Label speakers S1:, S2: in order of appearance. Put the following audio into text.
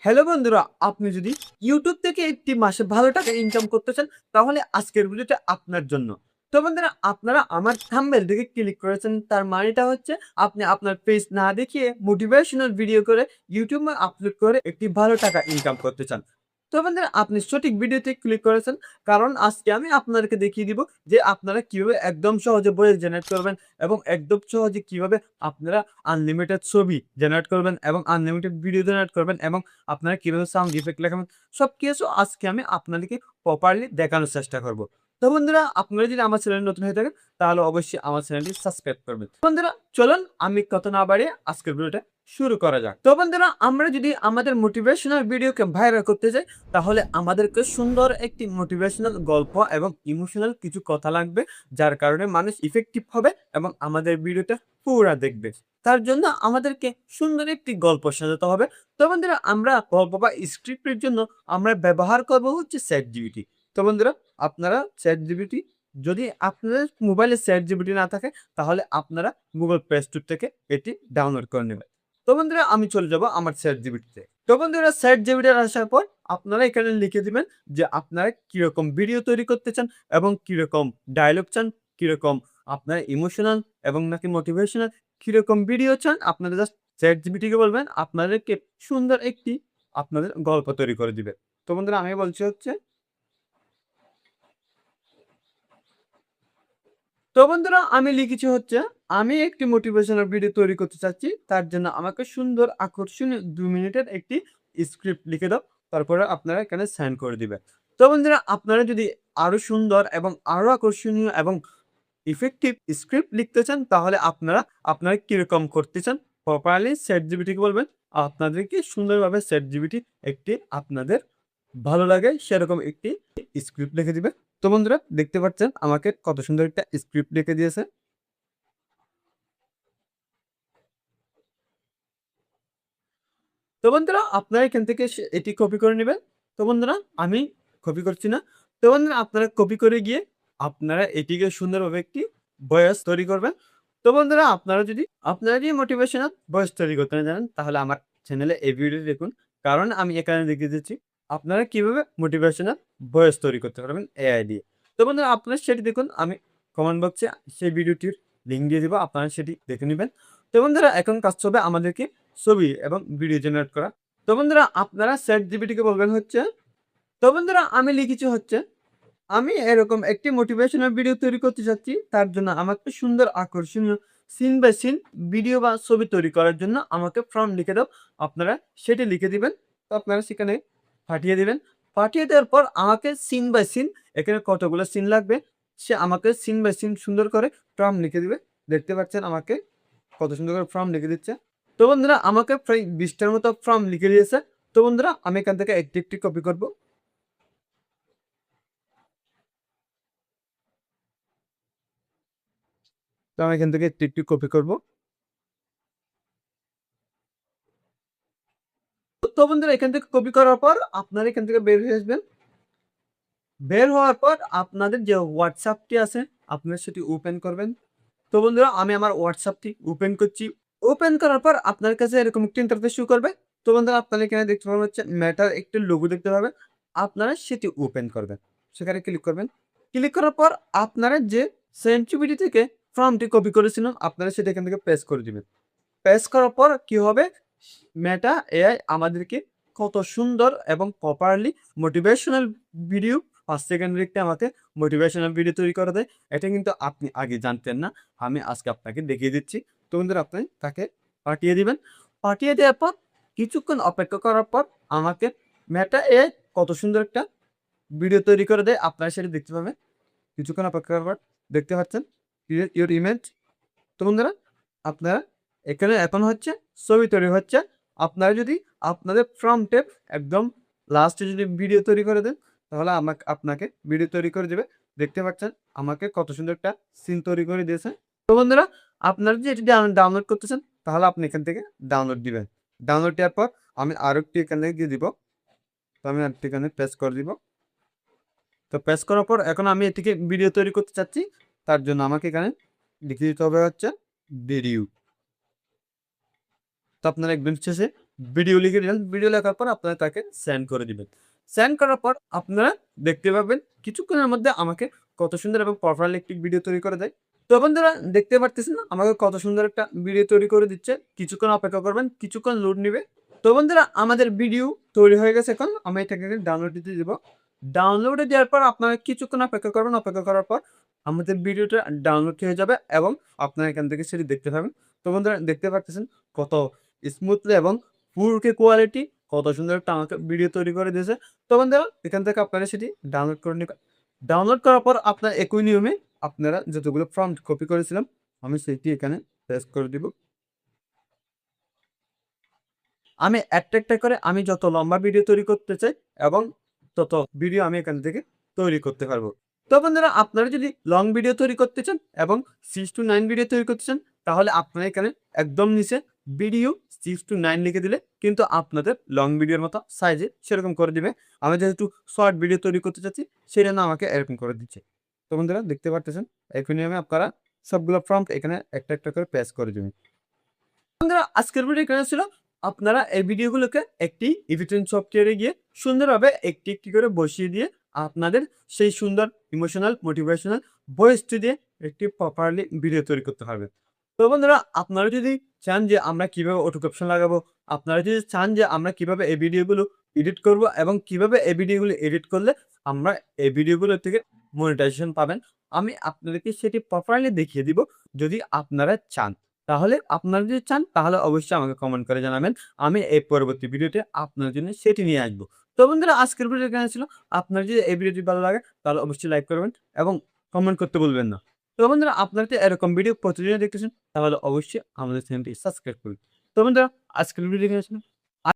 S1: Hello বন্ধুরা, আপনি যদি ইউটিউব থেকে একটি মাসে ভালো টাকা ইনকাম করতে চান, তাহলে আজকের ভিডিওটা আপনার জন্য। তো বন্ধুরা, আপনারা আমার থাম্বনেল দেখে ক্লিক করেছেন, তার মানেটা হচ্ছে আপনি আপনার পেজ না দেখিয়ে মোটিভেশনাল ভিডিও করে ইউটিউবে আপলোড করে একটি ভালো টাকা ইনকাম করতে চান। তো বন্ধুরা, আপনি সঠিক ভিডিওতে ক্লিক করেছেন, কারণ আজকে আমি আপনাদেরকে দেখিয়ে দিব যে আপনারা কিভাবে একদম সহজে ভয়েস জেনারেট করবেন এবং একদম সহজে কিভাবে আপনারা আনলিমিটেড ছবি জেনারেট করবেন এবং আনলিমিটেড ভিডিও জেনারেট করবেন এবং আপনারা কিভাবে সাউন্ড ইফেক্ট লাগাবেন, সবকিছু আজকে আমি আপনাদেরকে প্রপারলি দেখানোর চেষ্টা করব। তো বন্ধুরা, আপনারা যদি আমার চ্যানেলে নতুন হয়ে থাকেন, তাহলে অবশ্যই আমার চ্যানেলটি সাবস্ক্রাইব করবেন। বন্ধুরা, চলুন আমি কথা না বাড়িয়ে আজকের ভিডিওটা শুরু করা যাক। তো বন্ধুরা, আমরা যদি আমাদের মোটিভেশনাল ভিডিওকে ভাইরাল করতে চাই, তাহলে আমাদেরকে সুন্দর একটি মোটিভেশনাল গল্প এবং ইমোশনাল কিছু কথা লাগবে, যার কারণে মানুষ ইফেক্টিভ হবে এবং আমাদের ভিডিওটা পুরা দেখবে। তার জন্য আমাদেরকে সুন্দর একটি গল্প সাজাতে হবে। তো বন্ধুরা, আমরা গল্প বা স্ক্রিপ্টের জন্য আমরা ব্যবহার করব হচ্ছে ChatGPT। তো বন্ধুরা, আপনারা ChatGPT, যদি আপনাদের মোবাইলে ChatGPT না থাকে, তাহলে আপনারা Google Play Store থেকে এটি ডাউনলোড করে নেবেন। তো বন্ধুরা, আমি চলে যাব আমার ChatGPT তে। তো বন্ধুরা, ChatGPT আসার পর আপনারা এখানে লিখে দিবেন যে আপনারা কিরকম ভিডিও তৈরি করতে চান এবং কিরকম ডায়ালগ চান, কিরকম আপনার ইমোশনাল এবং নাকি মোটিভেশনাল, কিরকম ভিডিও চান। আপনারা জাস্ট ChatGPT কে বলবেন আপনাদেরকে সুন্দর একটি আপনাদের গল্প তৈরি করে দিবে। তো বন্ধুরা, আমি বলছি হচ্ছে, তো বন্ধুরা, আমি লিখেছি হচ্ছে, আমি একটি মোটিভেশনাল ভিডিও তৈরি করতে চাচ্ছি। তার জন্য আমাকে সুন্দর আকর্ষণীয় ২ মিনিটের একটি স্ক্রিপ্ট লিখে দাও। তারপরে আপনারা এখানে সেন্ড করে দিবেন। তো বন্ধুরা, আপনারা যদি আরো সুন্দর এবং আরো আকর্ষণীয় এবং ইফেক্টিভ স্ক্রিপ্ট লিখতে চান, তাহলে আপনারা কিরকম করতে চান, প্রপারলি ChatGPT কে বলবেন। আপনাদেরকে সুন্দরভাবে ChatGPT একটি আপনাদের ভালো লাগে সেরকম একটি স্ক্রিপ্ট লিখে দিবে। তো বন্ধুরা, দেখতে পাচ্ছেন আমাকে কত সুন্দর একটা স্ক্রিপ্ট লিখে দিয়েছে। তো বন্ধুরা, আপনারা এখান থেকে এটি কপি করে নিবেন। তো বন্ধুরা, আমি কপি করছি না। তো বন্ধুরা, আপনারা কপি করে গিয়ে আপনারা এটিকে সুন্দরভাবে একটি ভয়েস তৈরি করবেন। তো বন্ধুরা, আপনারা যদি মোটিভেশনাল ভয়েস তৈরি করতে না জানেন, তাহলে আমার চ্যানেলে এই ভিডিওটি দেখুন। কারণ আমি এখানে দেখিয়ে দিচ্ছি আপনারা কিভাবে মোটিভেশনাল ভয়েস তৈরি করতে পারবেন AI দিয়ে। তো বন্ধুরা, আপনারা সেটি দেখুন। আমি কমেন্ট বক্সে সেই ভিডিওটির লিঙ্ক দিয়ে দিব। আপনারা সেটি দেখে নিবেন। তো বন্ধুরা, এখন কাজ হবে আমাদেরকে ছবি এবং ভিডিও জেনারেট করা। তো বন্ধুরা, আপনারা ChatGPT কে বলবেন হচ্ছে, তো বন্ধুরা, আমি লিখেছি হচ্ছে, আমি এরকম একটি মোটিভেশনাল ভিডিও তৈরি করতে চাচ্ছি। তার জন্য আমাকে সুন্দর আকর্ষণীয় সিন বাই সিন ভিডিও বা ছবি তৈরি করার জন্য আমাকে প্রম্পট লিখে দাও। আপনারা সেটি লিখে দিবেন। তো আপনারা সেখানে পাঠিয়ে দিবেন। পাঠিয়ে দেওয়ার পর আমাকে সিন বাই সিন, এখানে কতগুলো সিন লাগবে, সে আমাকে সিন বাই সিন সুন্দর করে প্রম্পট লিখে দিবে। দেখতে পাচ্ছেন আমাকে কত সুন্দর করে প্রম্পট লিখে দিচ্ছে। তো বন্ধুরা, আমাকে প্রায় ২০ টার মতো প্রম্পট লিখে দিয়েছে। তো বন্ধুরা, আমি এখান থেকে একটি কপি করব। তো আমি এখান থেকে একটি কপি করব। তো বন্ধুরা, এখান থেকে কপি করার পর আপনারা এখান থেকে বের হয়ে আসবেন। বের হওয়ার পর আপনাদের যে WhatsAppটি আছে, আপনারা সেটি ওপেন করবেন। তো বন্ধুরা, আমি আমার WhatsAppটি ওপেন করছি। ওপেন করার পর আপনার কাছে এরকম একটি ইন্টারফেস শো করবে। তো বন্ধুরা, আপনারা এখানে দেখতে পাবেন হচ্ছে মেটার একটি লোগো দেখতে পাবেন। আপনারা সেটি ওপেন করবেন। সেখানে ক্লিক করবেন। ক্লিক করার পর আপনারা যে সেন্টিপিটি থেকে ফর্মটি কপি করেছিলেন, আপনারা সেটা এখান থেকে পেস্ট করে দিবেন। পেস্ট করার পর কি হবে? মেটা এআই আমাদেরকে কত সুন্দর এবং প্রপারলি মোটিভেশনাল ভিডিও ৫ সেকেন্ডের একটি আমাকে মোটিভেশনাল ভিডিও তৈরি করে দেয়। এটা কিন্তু আপনি আগে জানতেন না। আমি আজকে আপনাকে দেখিয়ে দিচ্ছি। তো বন্ধুরা, আপনি তাকে পাঠিয়ে দিবেন। পাঠিয়ে দেওয়ার পর কিছুক্ষণ অপেক্ষা করার পর আমাকে মেটা এআই কত সুন্দর একটা ভিডিও তৈরি করে দেয়। আপনারা সেটা দেখতে পাবেন। কিছুক্ষণ অপেক্ষা করার পর দেখতে পাচ্ছেন ক্রিয়েট ইউর ইমেজ। তো বন্ধুরা, আপনারা এখানে এখন হচ্ছে ছবি তৈরি হচ্ছে। আপনারা যদি আপনাদের প্রম্পটে একদম লাস্টে যদি ভিডিও তৈরি করে দেন, তাহলে আপনাকে ভিডিও তৈরি করে দিবে। দেখতে পাচ্ছেন আমাকে কত সুন্দর একটা সিন তৈরি করে দিয়েছে। তো বন্ধুরা, আপনারা যদি এটি ডাউনলোড করতেছেন, তাহলে আপনি এখান থেকে ডাউনলোড দিবেন। ডাউনলোড দেওয়ার পর আমি আরেকটি এখানে দিয়ে দিব। তো আমি আরেকটি এখানে পেস্ট করে দিব। তো পেস্ট করার পর এখন আমি এটিকে ভিডিও তৈরি করতে চাচ্ছি। তার জন্য আমাকে এখানে লিখে দিতে হবে হচ্ছে ভিডিও। তো আপনারা একদম শেষে ভিডিও লিখে দিলেন। ভিডিও লেখার পর আপনারা তাকে সেন্ড করে দিবেন। সেন্ড করার পর আপনারা দেখতে পাবেন কিছুক্ষণের মধ্যে আমাকে কত সুন্দর এবং প্রপারলি একটি ভিডিও তৈরি করে দেয়। তো বন্ধুরা দেখতে পারতেছেন না আমাকে কত সুন্দর একটা ভিডিও তৈরি করে দিচ্ছে। কিছুক্ষণ অপেক্ষা করবেন, কিছুক্ষণ লোড নিবে। তো বন্ধুরা আমাদের ভিডিও তৈরি হয়ে গেছে এখন। আমি এটাকে ডাউনলোড দিতে দিব। ডাউনলোডে দেওয়ার পর আপনারা কিছুক্ষণ অপেক্ষা করবেন। অপেক্ষা করার পর আমাদের ভিডিওটা ডাউনলোড হয়ে যাবে এবং আপনারা এখান থেকে সেটি দেখতে পাবেন। তো বন্ধুরা দেখতে পারতেছেন কত স্মুথলি এবং 4K কোয়ালিটি কত সুন্দর একটা আমাকে ভিডিও তৈরি করে দিয়েছে। তো বন্ধুরা এখান থেকে আপনারা সেটি ডাউনলোড করে নিবেন। ডাউনলোড করার পর আপনার একই নিয়মে আপনারা যতগুলো প্রম্পট কপি করেছিলাম আমি সেটি এখানে পেস্ট করে দিব। আমি একটা করে আমি যত লম্বা ভিডিও তৈরি করতে চাই এবং তত ভিডিও আমি এখান থেকে তৈরি করতে পারবো। তো বন্ধুরা আপনারা যদি লং ভিডিও তৈরি করতে চান এবং 6 to 9 ভিডিও তৈরি করতে চান তাহলে আপনারা এখানে একদম নিচে ভিডিও 6 to 9 লিখে দিলে কিন্তু আপনাদের লং ভিডিওর মতো সাইজে সেরকম করে দিবে। আমি যেহেতু শর্ট ভিডিও তৈরি করতে চাচ্ছি সেজন্য আমাকে এরকম করে দিচ্ছে। তো বন্ধুরা দেখতে পারতেছেন একই নিয়মে আপনারা সবগুলো প্রম্পট এখানে একটা করে পেস্ট করে দিবেন। বন্ধুরা আজকের ভিডিও এখানে ছিল। আপনারা এই ভিডিওগুলোকে একটি এডিটিং সফটওয়্যারে গিয়ে সুন্দরভাবে একটি করে বসিয়ে দিয়ে আপনাদের সেই সুন্দর ইমোশনাল মোটিভেশনাল ভয়েসটি দিয়ে একটি প্রপারলি ভিডিও তৈরি করতে পারবেন। তো বন্ধুরা আপনারা যদি চান যে আমরা কিভাবে অটো ক্যাপশন লাগাবো, আপনারা যদি চান যে আমরা কিভাবে এই ভিডিওগুলো এডিট করব এবং কিভাবে এই ভিডিওগুলো এডিট করলে আমরা এই ভিডিওগুলো থেকে মনিটাইজেশন পাবেন, আমি আপনাদেরকে সেটি প্রপারলি দেখিয়ে দিব যদি আপনারা চান। তাহলে আপনারা যদি চান তাহলে অবশ্যই আমাকে কমেন্ট করে জানাবেন। আমি এই পরবর্তী ভিডিওতে আপনার জন্য সেটি নিয়ে আসবো। তো বন্ধুরা আজকের ভিডিও এখানে ছিল। আপনার যদি এই ভিডিওটি ভালো লাগে তাহলে অবশ্যই লাইক করবেন এবং কমেন্ট করতে ভুলবেন না। তো বন্ধুরা আপনারা যদি এরকম ভিডিও প্রতিদিন দেখতেছেন তাহলে অবশ্যই আমাদের চ্যানেলটি সাবস্ক্রাইব করুন। তো বন্ধুরা আজকের ভিডিও এখানে ছিল।